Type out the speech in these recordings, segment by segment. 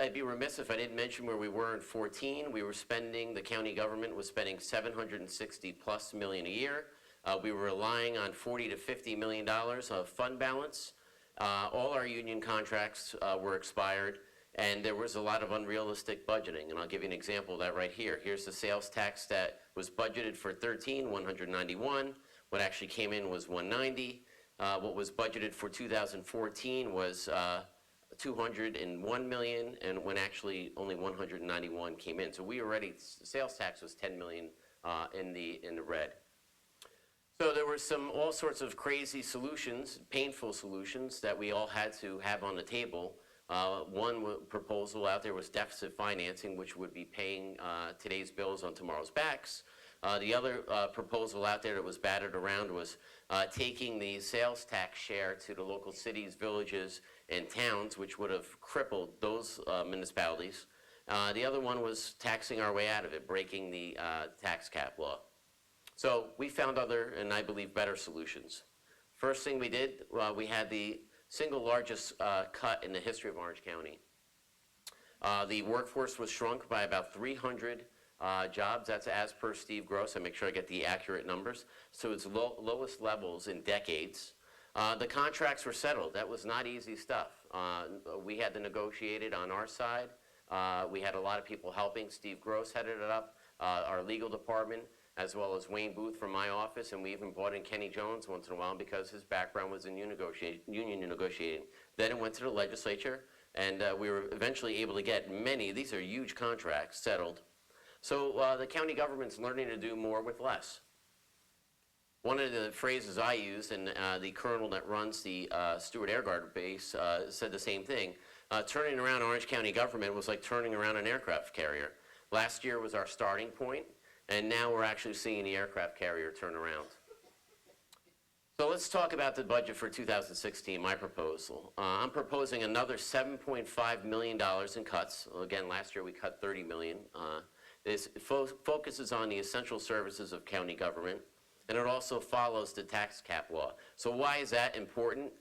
I'd be remiss if I didn't mention where we were in 14. We were spending, the county government was spending 760 plus million a year. We were relying on 40 to 50 million dollars of fund balance. All our union contracts were expired, and there was a lot of unrealistic budgeting. And I'll give you an example of that right here. Here's the sales tax that was budgeted for 13, 191. What actually came in was 190. What was budgeted for 2014 was 201 million, and when actually only 191 came in. So we already, sales tax was 10 million in the red. So there were all sorts of crazy solutions, painful solutions that we all had to have on the table. One proposal out there was deficit financing, which would be paying today's bills on tomorrow's backs. The other proposal out there that was battered around was taking the sales tax share to the local cities, villages, and towns, which would have crippled those municipalities. The other one was taxing our way out of it, breaking the tax cap law. So we found other, and I believe, better solutions. First thing we did, we had the single largest cut in the history of Orange County. The workforce was shrunk by about 300 jobs. That's as per Steve Gross. I make sure I get the accurate numbers. So it's lowest levels in decades. The contracts were settled. That was not easy stuff. We had to negotiate it on our side. We had a lot of people helping. Steve Gross headed it up, our legal department, as well as Wayne Booth from my office, and we even brought in Kenny Jones once in a while because his background was in union negotiating. Then it went to the legislature, and we were eventually able to get many, these are huge contracts, settled. So the county government's learning to do more with less. One of the phrases I used, and the colonel that runs the Stewart Air Guard base said the same thing. Turning around Orange County government was like turning around an aircraft carrier. Last year was our starting point, and now we're actually seeing the aircraft carrier turn around. So let's talk about the budget for 2016, my proposal. I'm proposing another $7.5 million in cuts. Again, last year we cut $30 million. This focuses on the essential services of county government, and it also follows the tax cap law. So why is that important?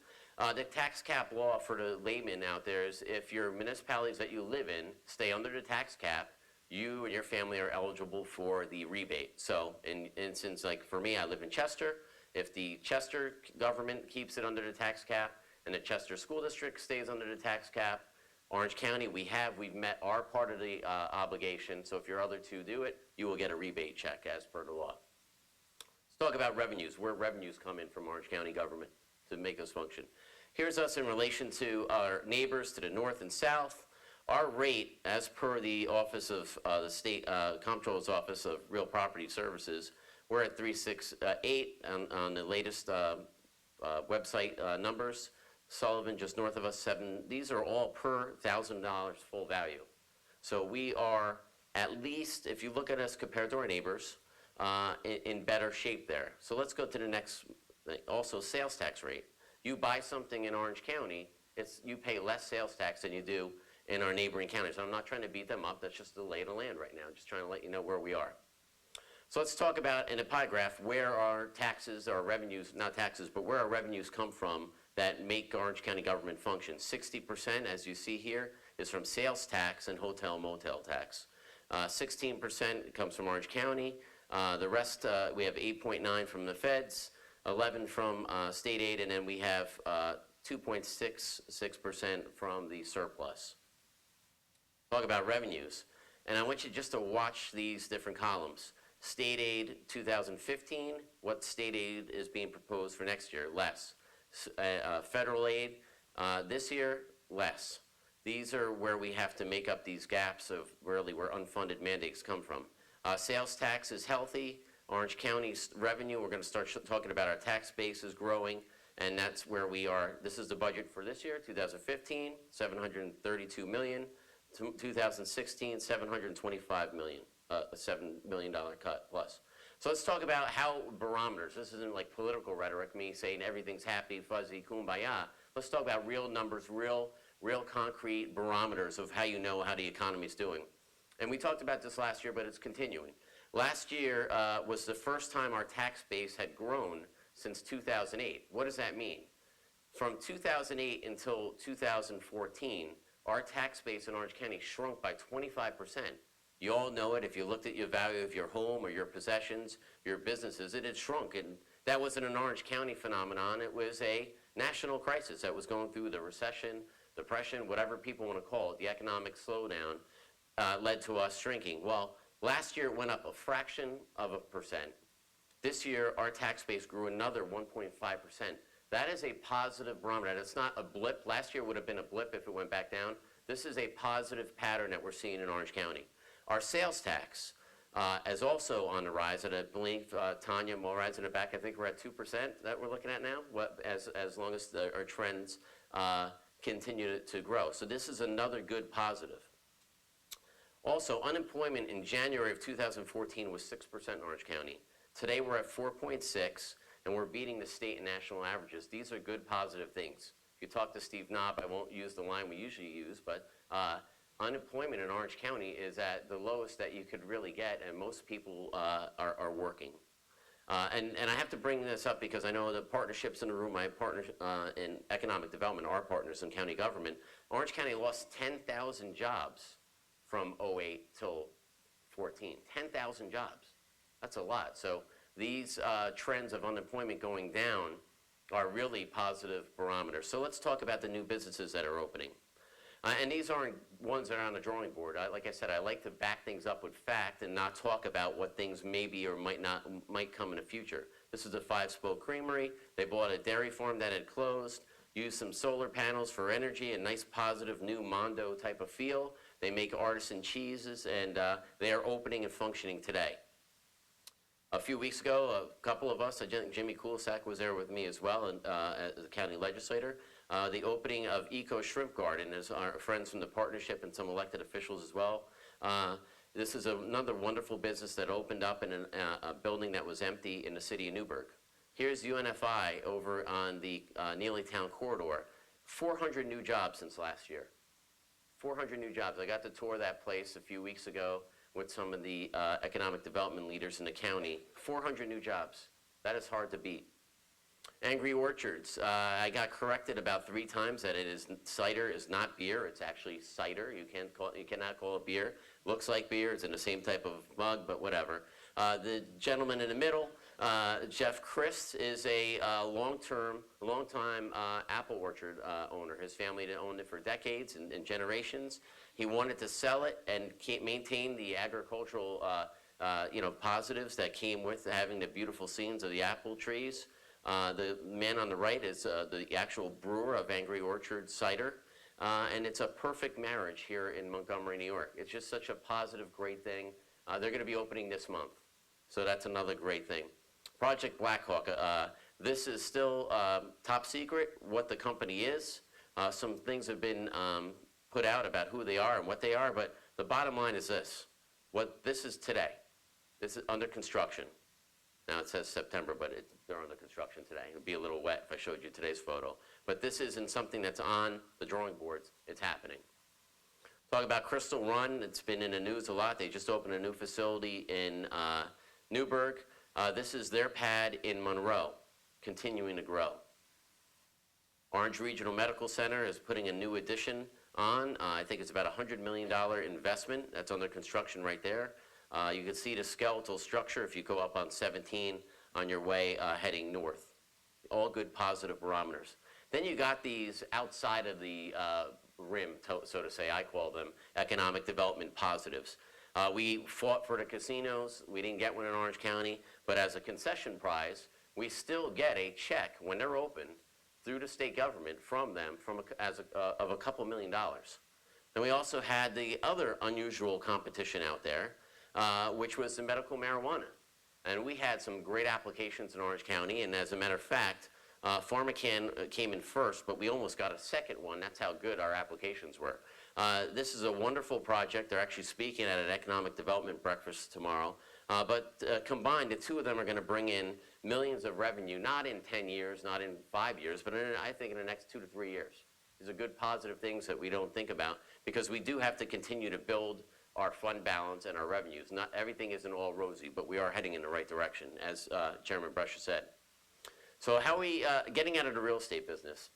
The tax cap law for the layman out there is if your municipalities that you live in stay under the tax cap, you and your family are eligible for the rebate. So in instance, like for me, I live in Chester. If the Chester government keeps it under the tax cap and the Chester School District stays under the tax cap, Orange County, we've met our part of the obligation. So if your other two do it, you will get a rebate check as per the law. Let's talk about revenues, where revenues come in from Orange County government to make us function. Here's us in relation to our neighbors to the north and south. Our rate, as per the Office of the State Comptroller's Office of Real Property Services, we're at 368 on the latest website numbers. Sullivan, just north of us, 7. These are all per $1,000 full value. So we are at least, if you look at us compared to our neighbors, in better shape there. So let's go to the next, also sales tax rate. You buy something in Orange County, you pay less sales tax than you do in our neighboring counties. I'm not trying to beat them up. That's just the lay of the land right now. I'm just trying to let you know where we are. So let's talk about, in a pie graph, where our taxes, our revenues, not taxes, but where our revenues come from that make Orange County government function. 60%, as you see here, is from sales tax and hotel motel tax. 16% comes from Orange County. The rest, we have 8.9 from the feds, 11 from state aid, and then we have 2.66% from the surplus. Talk about revenues. And I want you just to watch these different columns. State aid 2015, what state aid is being proposed for next year? Less. Federal aid this year? Less. These are where we have to make up these gaps of really where unfunded mandates come from. Sales tax is healthy. Orange County's revenue, we're going to start talking about our tax base is growing, and that's where we are. This is the budget for this year, 2015, $732 million. 2016, $725 million, a $7 million cut plus. So let's talk about how barometers, this isn't like political rhetoric, me saying everything's happy, fuzzy, kumbaya. Let's talk about real numbers, real concrete barometers of how you know how the economy's doing. And we talked about this last year, but it's continuing. Last year was the first time our tax base had grown since 2008. What does that mean? From 2008 until 2014, our tax base in Orange County shrunk by 25%. You all know it. If you looked at your value of your home or your possessions, your businesses, it had shrunk. And that wasn't an Orange County phenomenon. It was a national crisis that was going through the recession, depression, whatever people want to call it. The economic slowdown led to us shrinking. Well, last year it went up a fraction of a percent. This year, our tax base grew another 1.5%. That is a positive barometer. It's not a blip. Last year would have been a blip if it went back down. This is a positive pattern that we're seeing in Orange County. Our sales tax is also on the rise. And I believe Tanya Mulride's in the back. I think we're at 2% that we're looking at now, as long as our trends continue to grow. So this is another good positive. Also, unemployment in January of 2014 was 6% in Orange County. Today we're at 4.6, and we're beating the state and national averages. These are good positive things. If you talk to Steve Knopp, I won't use the line we usually use, but unemployment in Orange County is at the lowest that you could really get, and most people are working. And I have to bring this up because I know the partnerships in the room, my partners in economic development, our partners in county government, Orange County lost 10,000 jobs from 08 till 14. 10,000 jobs. That's a lot. So these trends of unemployment going down are really positive barometers. So let's talk about the new businesses that are opening. And these aren't ones that are on the drawing board. Like I said, I like to back things up with fact and not talk about what things maybe or might come in the future. This is a 5-spoke creamery. They bought a dairy farm that had closed, used some solar panels for energy, a nice positive new Mondo type of feel. They make artisan cheeses, and they are opening and functioning today. A few weeks ago, a couple of us, Jimmy Kulisak was there with me as well, as a county legislator. The opening of Eco Shrimp Garden, as our friends from the partnership and some elected officials as well. This is another wonderful business that opened up in a building that was empty in the city of Newburgh. Here's UNFI over on the Neely Town corridor. 400 new jobs since last year. 400 new jobs. I got to tour that place a few weeks ago with some of the economic development leaders in the county. 400 new jobs. That is hard to beat. Angry Orchards. I got corrected about 3 times that cider is not beer. It's actually cider. You cannot call it beer. Looks like beer. It's in the same type of mug, but whatever. The gentleman in the middle, Jeff Christ, is a long-time apple orchard owner. His family had owned it for decades and generations. He wanted to sell it and maintain the agricultural positives that came with having the beautiful scenes of the apple trees. The man on the right is the actual brewer of Angry Orchard cider, and it's a perfect marriage here in Montgomery, New York. It's just such a positive, great thing. They're going to be opening this month, so that's another great thing. Project Blackhawk. This is still top secret what the company is. Some things have been put out about who they are and what they are, but the bottom line is this. What this is today. This is under construction. Now it says September, but they're under construction today. It would be a little wet if I showed you today's photo. But this isn't something that's on the drawing boards. It's happening. Talk about Crystal Run. It's been in the news a lot. They just opened a new facility in Newburgh. This is their pad in Monroe, continuing to grow. Orange Regional Medical Center is putting a new addition on. I think it's about a $100 million investment. That's under construction right there. You can see the skeletal structure if you go up on 17 on your way heading north. All good positive barometers. Then you got these outside of the rim, so to say, I call them economic development positives. We fought for the casinos. We didn't get one in Orange County, but as a concession prize, we still get a check when they're open through the state government from them of a couple $1 million. Then we also had the other unusual competition out there, which was the medical marijuana. And we had some great applications in Orange County, and as a matter of fact, PharmaCann came in first, but we almost got a second one. That's how good our applications were. This is a wonderful project. They're actually speaking at an economic development breakfast tomorrow. But combined, the two of them are going to bring in millions of revenue, not in 10 years, not in 5 years, but I think in the next 2 to 3 years. These are good positive things that we don't think about because we do have to continue to build our fund balance and our revenues. Not everything isn't all rosy, but we are heading in the right direction, as Chairman Brescia said. So how are we getting out of the real estate business?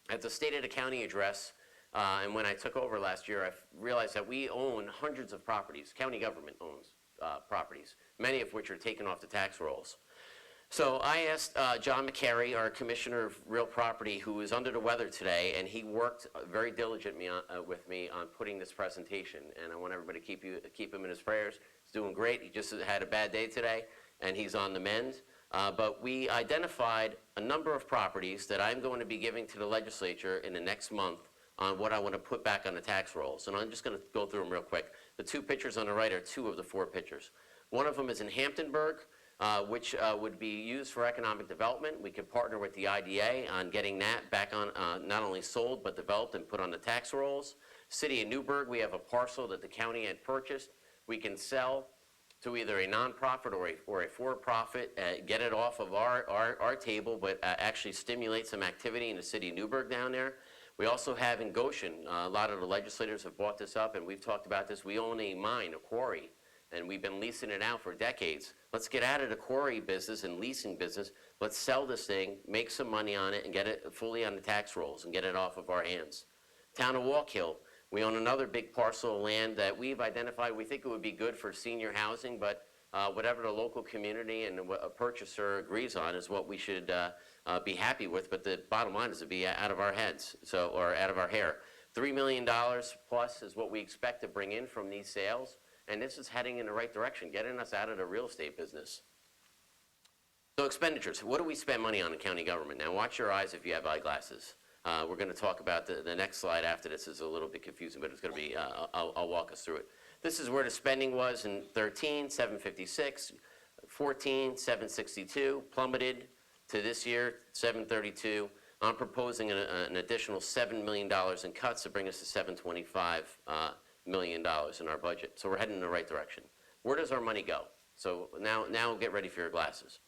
At the State of the County address, And when I took over last year, I realized that we own hundreds of properties. County government owns properties, many of which are taken off the tax rolls. So I asked John McCary, our Commissioner of Real Property, who is under the weather today, and he worked very diligently with me on putting this presentation. And I want everybody to keep him in his prayers. He's doing great. He just had a bad day today, and he's on the mend. But we identified a number of properties that I'm going to be giving to the legislature in the next month on what I want to put back on the tax rolls. And I'm just going to go through them real quick. The two pictures on the right are two of the four pictures. One of them is in Hamptonburg, which would be used for economic development. We could partner with the IDA on getting that back on, not only sold, but developed and put on the tax rolls. City of Newburgh, we have a parcel that the county had purchased. We can sell to either a nonprofit or a for-profit, get it off of our table, but actually stimulate some activity in the city of Newburgh down there. We also have in Goshen, a lot of the legislators have bought this up, and we've talked about this. We own a mine, a quarry, and we've been leasing it out for decades. Let's get out of the quarry business and leasing business. Let's sell this thing, make some money on it, and get it fully on the tax rolls and get it off of our hands. Town of Walk Hill, we own another big parcel of land that we've identified. We think it would be good for senior housing, but whatever the local community and a purchaser agrees on is what we should be happy with. But the bottom line is to be out of our heads, or out of our hair. $3 million plus is what we expect to bring in from these sales. And this is heading in the right direction, getting us out of the real estate business. So expenditures, what do we spend money on in county government? Now watch your eyes if you have eyeglasses. We're going to talk about the next slide after this is a little bit confusing, but it's going to be, I'll walk us through it. This is where the spending was in 13, 756, 14, 762, plummeted to this year, 732. I'm proposing an additional $7 million in cuts to bring us to 725 million in our budget. So we're heading in the right direction. Where does our money go? So now get ready for your glasses.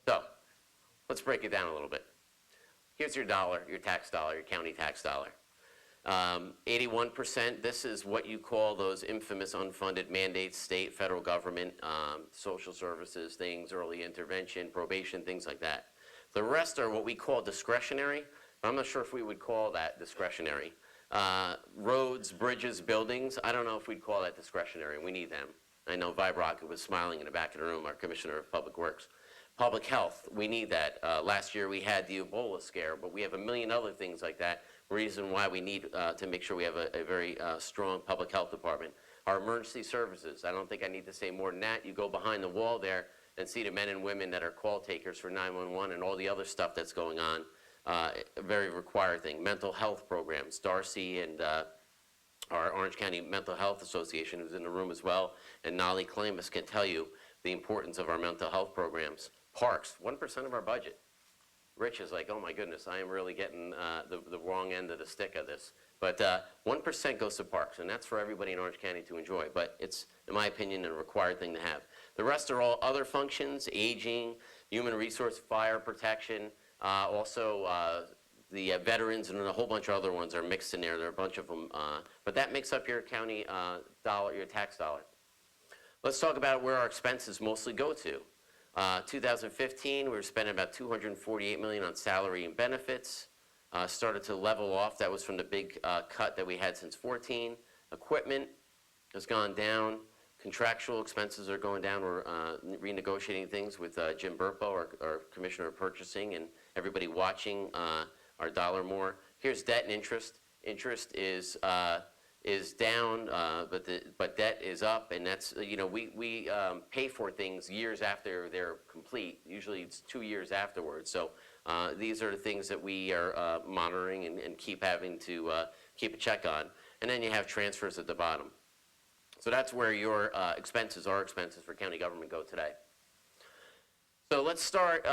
So let's break it down a little bit. Here's your dollar, your tax dollar, your county tax dollar. 81%, this is what you call those infamous unfunded mandates, state, federal government, social services, things, early intervention, probation, things like that. The rest are what we call discretionary. I'm not sure if we would call that discretionary. Roads, bridges, buildings, I don't know if we'd call that discretionary. We need them. I know Vibrock was smiling in the back of the room, our Commissioner of Public Works. Public health, we need that. Last year we had the Ebola scare, but we have a million other things like that. Reason why we need to make sure we have a very strong public health department. Our emergency services, I don't think I need to say more than that. You go behind the wall there and see the men and women that are call takers for 911 and all the other stuff that's going on. A very required thing. Mental health programs. Darcy and our Orange County Mental Health Association, who's in the room as well, and Nolly Clamus can tell you the importance of our mental health programs. Parks, 1% of our budget. Rich is like, oh my goodness, I am really getting the wrong end of the stick of this. But 1% goes to parks, and that's for everybody in Orange County to enjoy. But it's, in my opinion, a required thing to have. The rest are all other functions, aging, human resource, fire protection, also the veterans and a whole bunch of other ones are mixed in there. There are a bunch of them. But that makes up your county dollar, your tax dollar. Let's talk about where our expenses mostly go to. 2015, we were spending about $248 million on salary and benefits. Started to level off. That was from the big cut that we had since 14. Equipment has gone down. Contractual expenses are going down. We're renegotiating things with Jim Burpo, our Commissioner of Purchasing, and everybody watching our dollar more. Here's debt and interest. Interest is down, but debt is up, and that's, you know, we pay for things years after they're complete. Usually it's 2 years afterwards. So these are the things that we are monitoring and keep having to keep a check on. And then you have transfers at the bottom. So that's where your expenses, our expenses for county government go today. So let's start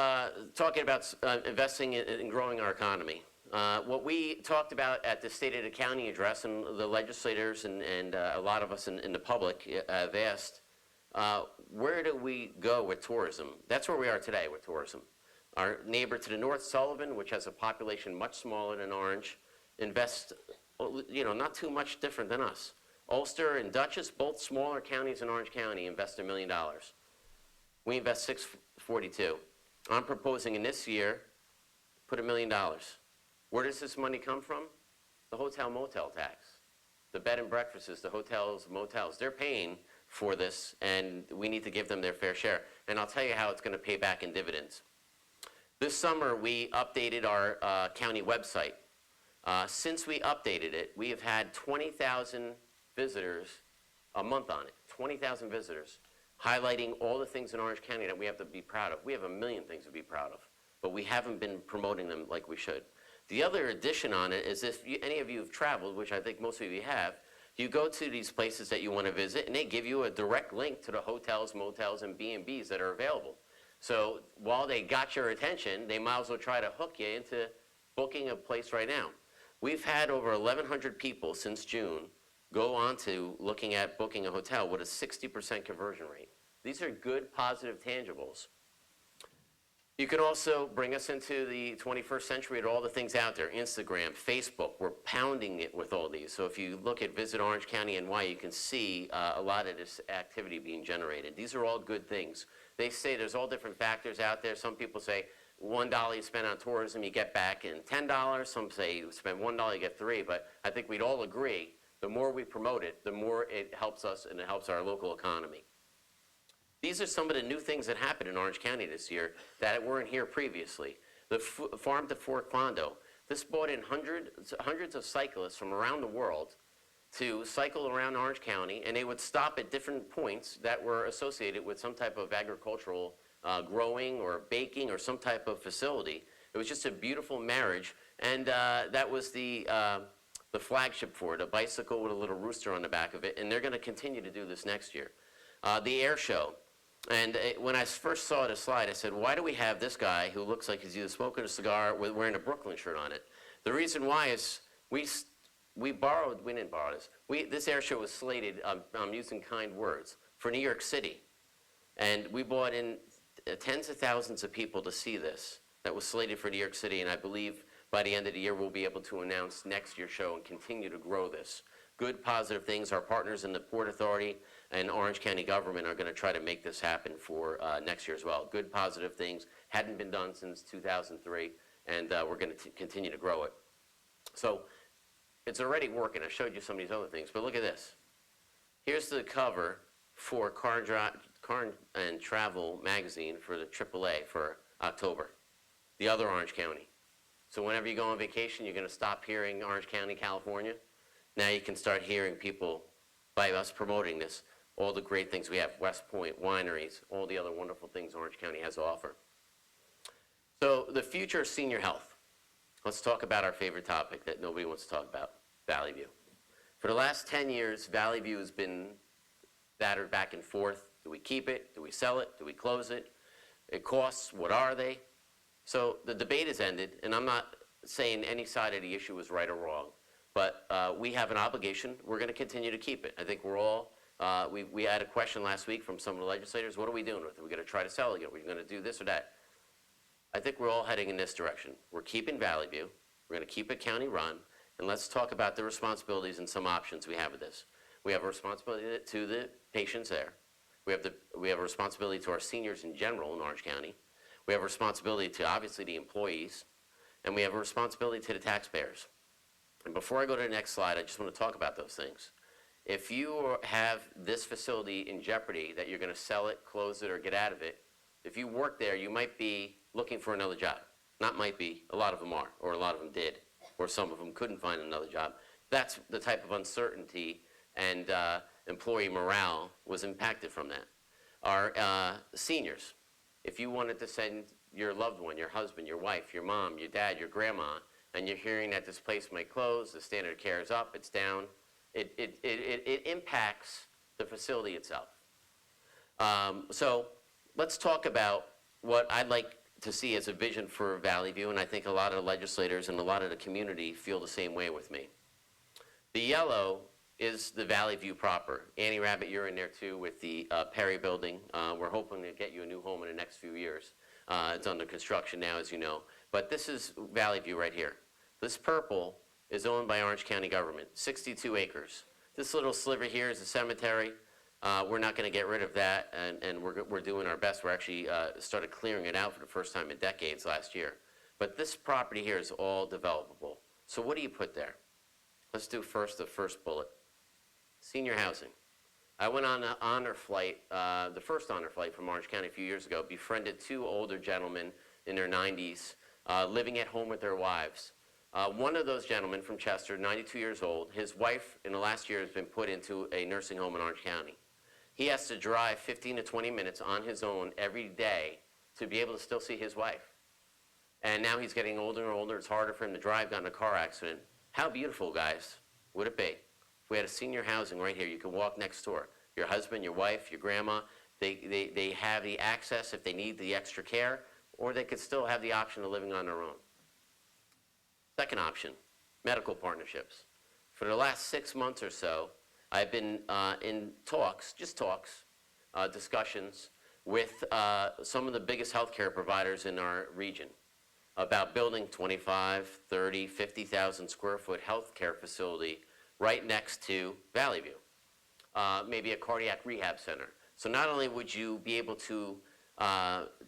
talking about investing in growing our economy. What we talked about at the State of the County address, and the legislators and a lot of us in the public have asked, where do we go with tourism? That's where we are today with tourism. Our neighbor to the north, Sullivan, which has a population much smaller than Orange, invests, you know, not too much different than us. Ulster and Dutchess, both smaller counties in Orange County, invest $1 million. We invest $642. I'm proposing in this year, put $1 million. Where does this money come from? The hotel motel tax. The bed and breakfasts, the hotels, motels, they're paying for this, and we need to give them their fair share. And I'll tell you how it's going to pay back in dividends. This summer, we updated our county website. Since we updated it, we have had 20,000 visitors a month on it, 20,000 visitors, highlighting all the things in Orange County that we have to be proud of. We have a million things to be proud of, but we haven't been promoting them like we should. The other addition on it is if any of you have traveled, which I think most of you have, you go to these places that you want to visit, and they give you a direct link to the hotels, motels, and B&Bs that are available. So while they got your attention, they might as well try to hook you into booking a place right now. We've had over 1,100 people since June go on to looking at booking a hotel with a 60% conversion rate. These are good, positive tangibles. You can also bring us into the 21st century at all the things out there. Instagram, Facebook, we're pounding it with all these. So if you look at Visit Orange County NY, you can see a lot of this activity being generated. These are all good things. They say there's all different factors out there. Some people say $1 you spend on tourism, you get back in $10. Some say you spend $1, you get $3. But I think we'd all agree, the more we promote it, the more it helps us and it helps our local economy. These are some of the new things that happened in Orange County this year that weren't here previously. The Farm to Fork Fondo. This brought in hundreds of cyclists from around the world to cycle around Orange County, and they would stop at different points that were associated with some type of agricultural growing or baking or some type of facility. It was just a beautiful marriage, and that was the flagship for it, a bicycle with a little rooster on the back of it, and they're going to continue to do this next year. The air show. And when I first saw the slide, I said, why do we have this guy who looks like he's either smoking a cigar or wearing a Brooklyn shirt on it? The reason why is we didn't borrow this. This air show was slated, I'm using kind words, for New York City. And we brought in tens of thousands of people to see this. That was slated for New York City, and I believe by the end of the year we'll be able to announce next year's show and continue to grow this. Good, positive things. Our partners in the Port Authority and Orange County government are going to try to make this happen for next year as well. Good, positive things. Hadn't been done since 2003, and we're going to continue to grow it. So it's already working. I showed you some of these other things, but look at this. Here's the cover for Car and Travel magazine for the AAA for October, the other Orange County. So whenever you go on vacation, you're going to stop hearing Orange County, California. Now you can start hearing people, by us promoting this, all the great things we have, West Point, wineries, all the other wonderful things Orange County has to offer. So the future of senior health. Let's talk about our favorite topic that nobody wants to talk about, Valley View. For the last 10 years, Valley View has been battered back and forth. Do we keep it? Do we sell it? Do we close it? It costs. What are they? So the debate has ended, and I'm not saying any side of the issue is right or wrong. But we have an obligation. We're going to continue to keep it. I think we're all, we had a question last week from some of the legislators. What are we doing with it? Are we going to try to sell it? Are we going to do this or that? I think we're all heading in this direction. We're keeping Valley View. We're going to keep it county run. And let's talk about the responsibilities and some options we have with this. We have a responsibility to the patients there. We have a responsibility to our seniors in general in Orange County. We have a responsibility to, obviously, the employees. And we have a responsibility to the taxpayers. And before I go to the next slide, I just want to talk about those things. If you have this facility in jeopardy that you're going to sell it, close it, or get out of it, if you work there, you might be looking for another job. Not might be, a lot of them are, or a lot of them did, or some of them couldn't find another job. That's the type of uncertainty and employee morale was impacted from that. Our seniors, if you wanted to send your loved one, your husband, your wife, your mom, your dad, your grandma, and you're hearing that this place might close, the standard of care is up, it's down, it impacts the facility itself. So let's talk about what I'd like to see as a vision for Valley View, and I think a lot of the legislators and a lot of the community feel the same way with me. The yellow is the Valley View proper. Annie Rabbit, you're in there too with the Perry building. We're hoping to get you a new home in the next few years. It's under construction now, as you know. But this is Valley View right here. This purple is owned by Orange County government, 62 acres. This little sliver here is a cemetery. We're not going to get rid of that, and we're doing our best. We're actually started clearing it out for the first time in decades last year. But this property here is all developable. So what do you put there? Let's do first the first bullet. Senior housing. I went on an honor flight, the first honor flight from Orange County a few years ago, befriended two older gentlemen in their 90s, living at home with their wives. One of those gentlemen from Chester, 92 years old, his wife in the last year has been put into a nursing home in Orange County. He has to drive 15 to 20 minutes on his own every day to be able to still see his wife. And now he's getting older and older. It's harder for him to drive, got in a car accident. How beautiful, guys, would it be? We had a senior housing right here. You could walk next door. Your husband, your wife, your grandma, they have the access if they need the extra care, or they could still have the option of living on their own. Second option, medical partnerships. For the last 6 months or so, I've been in talks, discussions with some of the biggest healthcare providers in our region about building 25, 30, 50,000 square foot healthcare facility right next to Valley View, maybe a cardiac rehab center. So not only would you be able to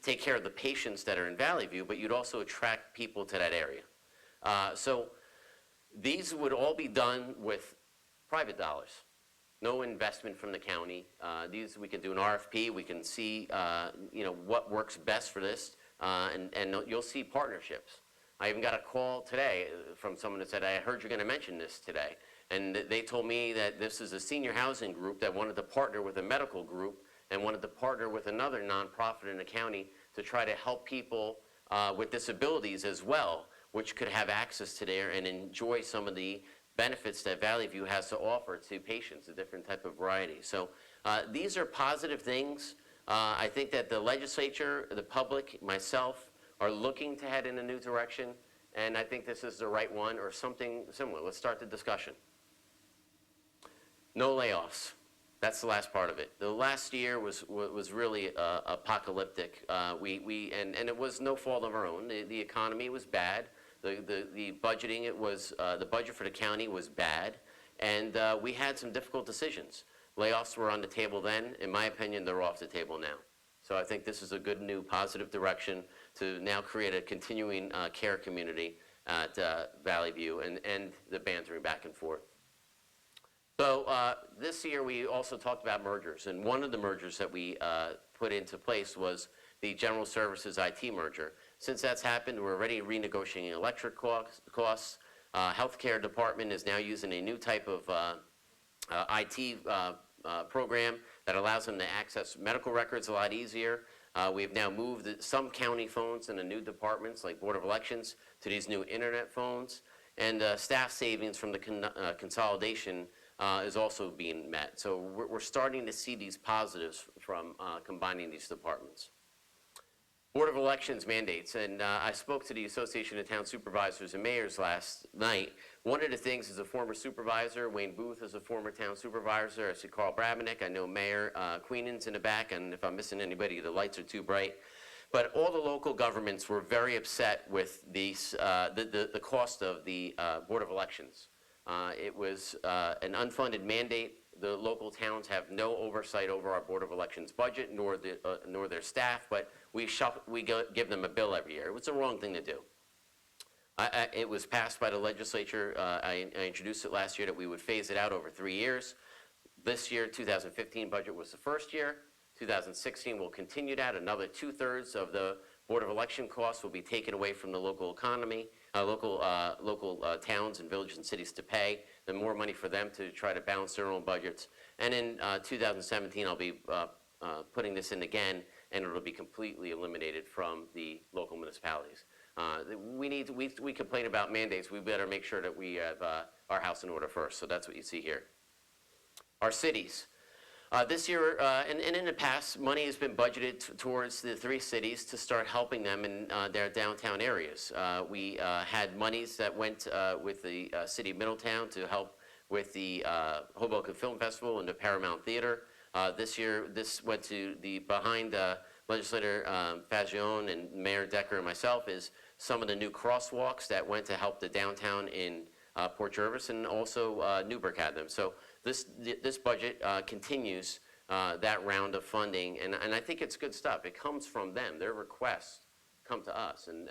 take care of the patients that are in Valley View, but you'd also attract people to that area. So these would all be done with private dollars, no investment from the county. These we can do an RFP. We can see what works best for this, and you'll see partnerships. I even got a call today from someone that said, "I heard you're going to mention this today." And they told me that this is a senior housing group that wanted to partner with a medical group and wanted to partner with another nonprofit in the county to try to help people with disabilities as well, which could have access to there and enjoy some of the benefits that Valley View has to offer to patients, a different type of variety. So these are positive things. I think that the legislature, the public, myself, are looking to head in a new direction, and I think this is the right one or something similar. Let's start the discussion. No layoffs. That's the last part of it. The last year was really apocalyptic. And it was no fault of our own. The economy was bad. The budgeting, the budget for the county was bad, and we had some difficult decisions. Layoffs were on the table then. In my opinion, they're off the table now. So I think this is a good new positive direction to now create a continuing care community at Valley View and the bantering back and forth. So this year we also talked about mergers, and one of the mergers that we put into place was the General Services IT merger. Since that's happened, we're already renegotiating electric costs. Healthcare department is now using a new type of IT program that allows them to access medical records a lot easier. We've now moved some county phones in the new departments like Board of Elections to these new internet phones, and staff savings from the consolidation is also being met. So we're starting to see these positives from combining these departments. Board of Elections mandates, and I spoke to the Association of Town Supervisors and Mayors last night. One of the things is a former supervisor, Wayne Booth is a former town supervisor. I see Carl Brabenick, I know Mayor Queenan's in the back, and if I'm missing anybody, the lights are too bright. But all the local governments were very upset with these, the cost of the Board of Elections. It was an unfunded mandate. The local towns have no oversight over our Board of Elections budget, nor their staff, but we give them a bill every year. It was the wrong thing to do. It was passed by the legislature. I introduced it last year that we would phase it out over 3 years. This year, 2015 budget was the first year. 2016 will continue that. Another 2/3 of the Board of Election costs will be taken away from the local economy, local towns and villages and cities to pay. The more money for them to try to balance their own budgets. And in 2017, I'll be putting this in again, and it'll be completely eliminated from the local municipalities. We complain about mandates. We better make sure that we have our house in order first. So that's what you see here. Our cities. This year, and in the past, money has been budgeted towards the 3 cities to start helping them in their downtown areas. We had monies that went with the city of Middletown to help with the Hoboken Film Festival and the Paramount Theater. This year, this went to behind Legislator Fagione and Mayor Decker and myself is some of the new crosswalks that went to help the downtown in Port Jervis, and also Newburgh had them. So this budget continues that round of funding, and I think it's good stuff. It comes from them. Their requests come to us, and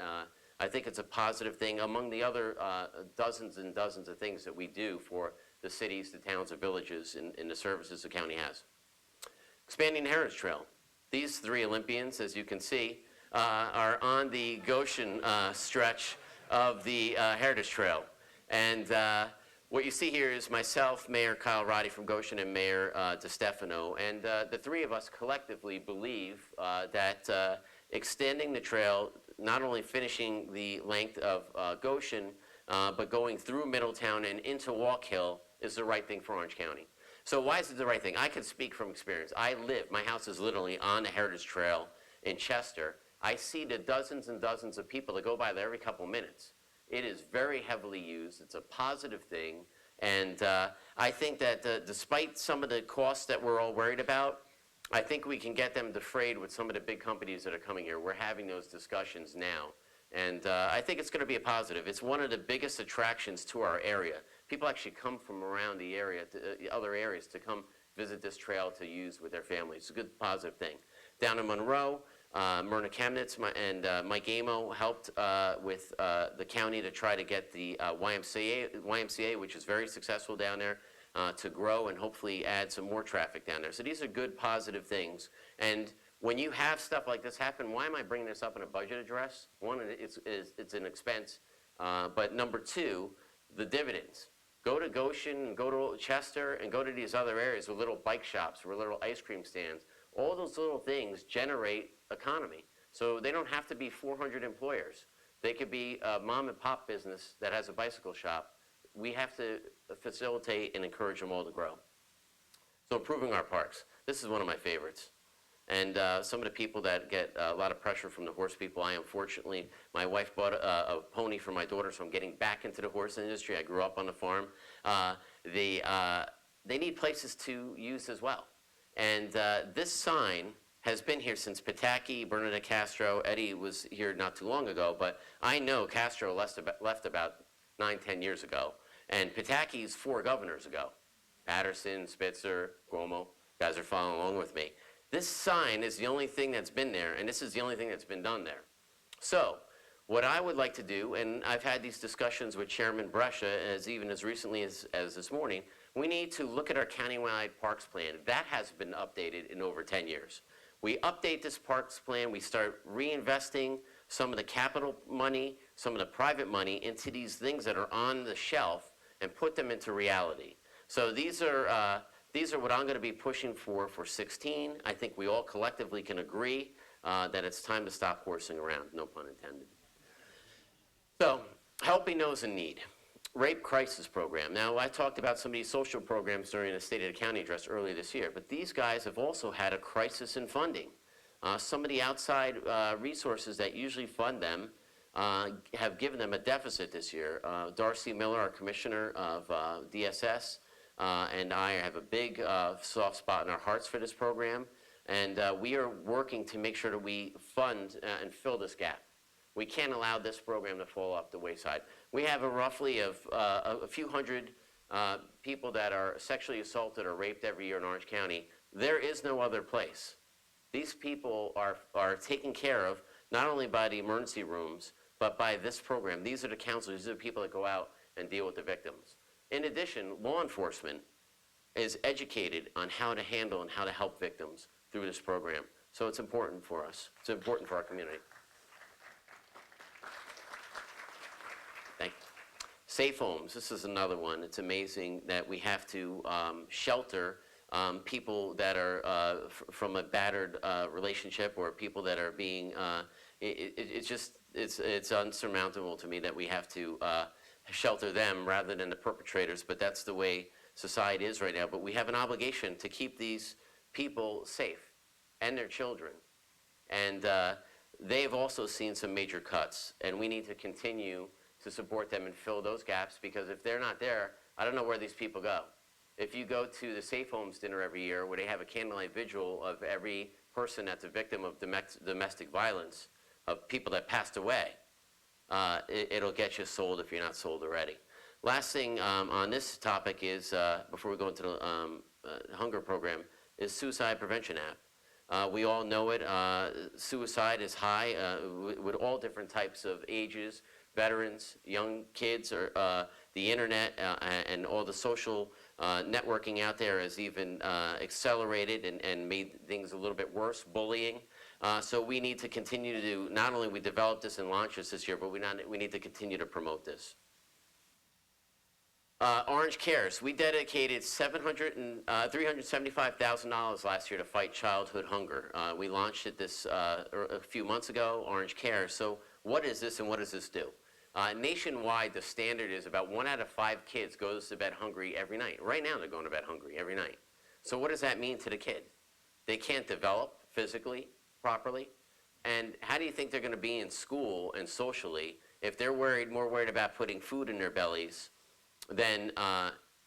I think it's a positive thing among the other dozens and dozens of things that we do for the cities, the towns, the villages, in the services the county has. Expanding the Heritage Trail. These 3 Olympians, as you can see, are on the Goshen stretch of the Heritage Trail. And what you see here is myself, Mayor Kyle Roddy from Goshen, and Mayor DeStefano. And the 3 of us collectively believe that extending the trail, not only finishing the length of Goshen, but going through Middletown and into Walk Hill is the right thing for Orange County. So why is it the right thing? I can speak from experience. My house is literally on the Heritage Trail in Chester. I see the dozens and dozens of people that go by there every couple minutes. It is very heavily used. It's a positive thing. And I think that despite some of the costs that we're all worried about, I think we can get them defrayed with some of the big companies that are coming here. We're having those discussions now. And I think it's going to be a positive. It's one of the biggest attractions to our area. People actually come from around the area, to other areas, to come visit this trail to use with their families. It's a good, positive thing. Down in Monroe, Myrna Chemnitz and Mike Amo helped with the county to try to get the YMCA, which is very successful down there, to grow and hopefully add some more traffic down there. So these are good, positive things. And when you have stuff like this happen, why am I bringing this up in a budget address? One, it's an expense. But number 2, the dividends. Go to Goshen, go to Chester, and go to these other areas with little bike shops or little ice cream stands. All those little things generate economy. So they don't have to be 400 employers. They could be a mom and pop business that has a bicycle shop. We have to facilitate and encourage them all to grow. So improving our parks. This is one of my favorites. And some of the people that get a lot of pressure from the horse people, unfortunately, my wife bought a pony for my daughter, so I'm getting back into the horse industry. I grew up on the farm. They need places to use as well. And this sign has been here since Pataki, Bernadette Castro. Eddie was here not too long ago, but I know Castro left about 9-10 years ago. And Pataki's 4 governors ago. Patterson, Spitzer, Cuomo. You guys are following along with me. This sign is the only thing that's been there, and this is the only thing that's been done there. So what I would like to do, and I've had these discussions with Chairman Brescia even as recently as this morning, we need to look at our countywide parks plan. That has been updated in over 10 years. We update this parks plan, we start reinvesting some of the capital money, some of the private money into these things that are on the shelf and put them into reality. So these are what I'm going to be pushing for 16. I think we all collectively can agree that it's time to stop horsing around, no pun intended. So, helping those in need. Rape crisis program. Now, I talked about some of these social programs during the State of the County address earlier this year, but these guys have also had a crisis in funding. Some of the outside resources that usually fund them have given them a deficit this year. Darcy Miller, our commissioner of DSS, and I have a big soft spot in our hearts for this program, and we are working to make sure that we fund and fill this gap. We can't allow this program to fall off the wayside. We have roughly a few hundred people that are sexually assaulted or raped every year in Orange County. There is no other place. These people are taken care of not only by the emergency rooms, but by this program. These are the counselors, these are the people that go out and deal with the victims. In addition, law enforcement is educated on how to handle and how to help victims through this program. So it's important for us. It's important for our community. Thank you. Safe homes. This is another one. It's amazing that we have to shelter people that are from a battered relationship, or people that are being, it's unsurmountable to me that we have to shelter them rather than the perpetrators, but that's the way society is right now. But we have an obligation to keep these people safe and their children. And they've also seen some major cuts, and we need to continue to support them and fill those gaps, because if they're not there, I don't know where these people go. If you go to the Safe Homes dinner every year, where they have a candlelight vigil of every person that's a victim of domestic violence, of people that passed away, it'll get you sold if you're not sold already. Last thing on this topic is, before we go into the hunger program, is suicide prevention app. We all know it. Suicide is high with all different types of ages, veterans, young kids, or the internet and all the social networking out there has even accelerated and made things a little bit worse, bullying. So we need to continue to do, not only we developed this and launched this year, but we need to continue to promote this. Orange Cares, we dedicated $375,000 last year to fight childhood hunger. We launched it a few months ago, Orange Cares. So what is this and what does this do? Nationwide, the standard is about 1 out of 5 kids goes to bed hungry every night. Right now, they're going to bed hungry every night. So what does that mean to the kid? They can't develop physically properly. And how do you think they're going to be in school and socially if they're more worried about putting food in their bellies than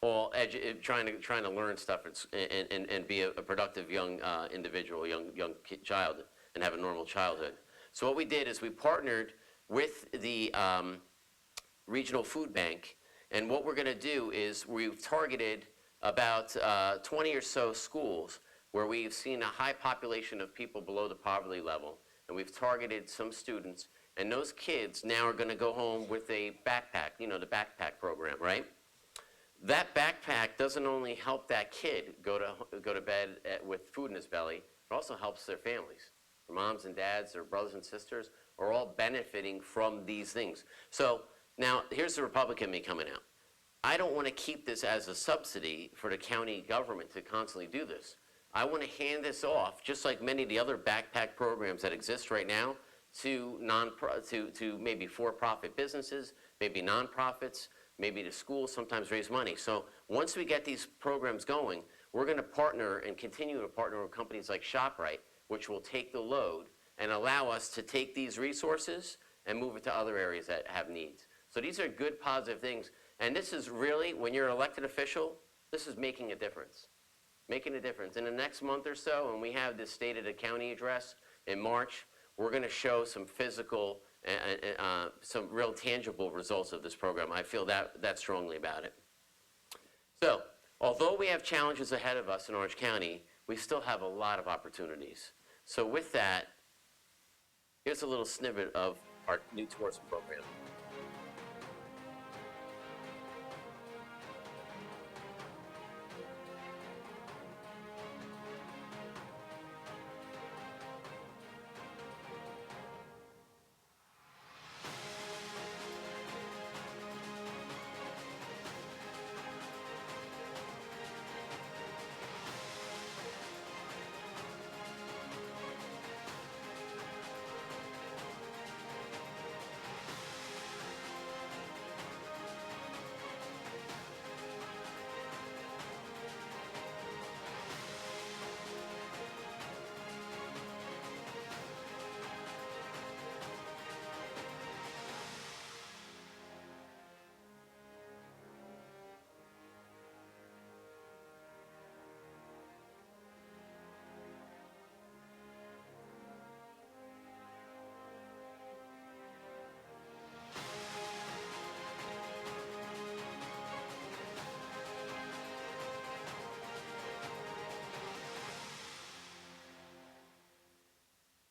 trying to learn stuff and be a productive young individual, young child, and have a normal childhood? So what we did is we partnered with the regional food bank, and what we're going to do is we've targeted about 20 or so schools where we've seen a high population of people below the poverty level, and we've targeted some students, and those kids now are going to go home with a backpack, you know, the backpack program, right? That backpack doesn't only help that kid go to bed with food in his belly, it also helps their families. Their moms and dads, their brothers and sisters are all benefiting from these things. So now here's the Republican me coming out. I don't want to keep this as a subsidy for the county government to constantly do this. I want to hand this off, just like many of the other backpack programs that exist right now, to maybe for-profit businesses, maybe nonprofits, maybe the schools sometimes raise money. So once we get these programs going, we're going to partner and continue to partner with companies like ShopRite, which will take the load and allow us to take these resources and move it to other areas that have needs. So these are good, positive things. And this is really, when you're an elected official, this is making a difference. Making a difference. In the next month or so, when we have this State of the County address in March, we're going to show some physical, some real tangible results of this program. I feel that strongly about it. So, although we have challenges ahead of us in Orange County, we still have a lot of opportunities. So with that, here's a little snippet of our new tourism program.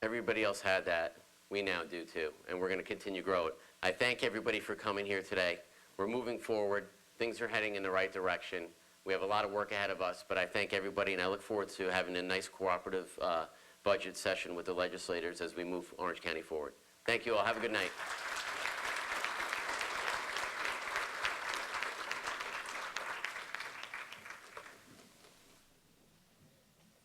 Everybody else had that. We now do too, and we're going to continue to grow it. I thank everybody for coming here today. We're moving forward. Things are heading in the right direction. We have a lot of work ahead of us, but I thank everybody, and I look forward to having a nice cooperative budget session with the legislators as we move Orange County forward. Thank you all. Have a good night.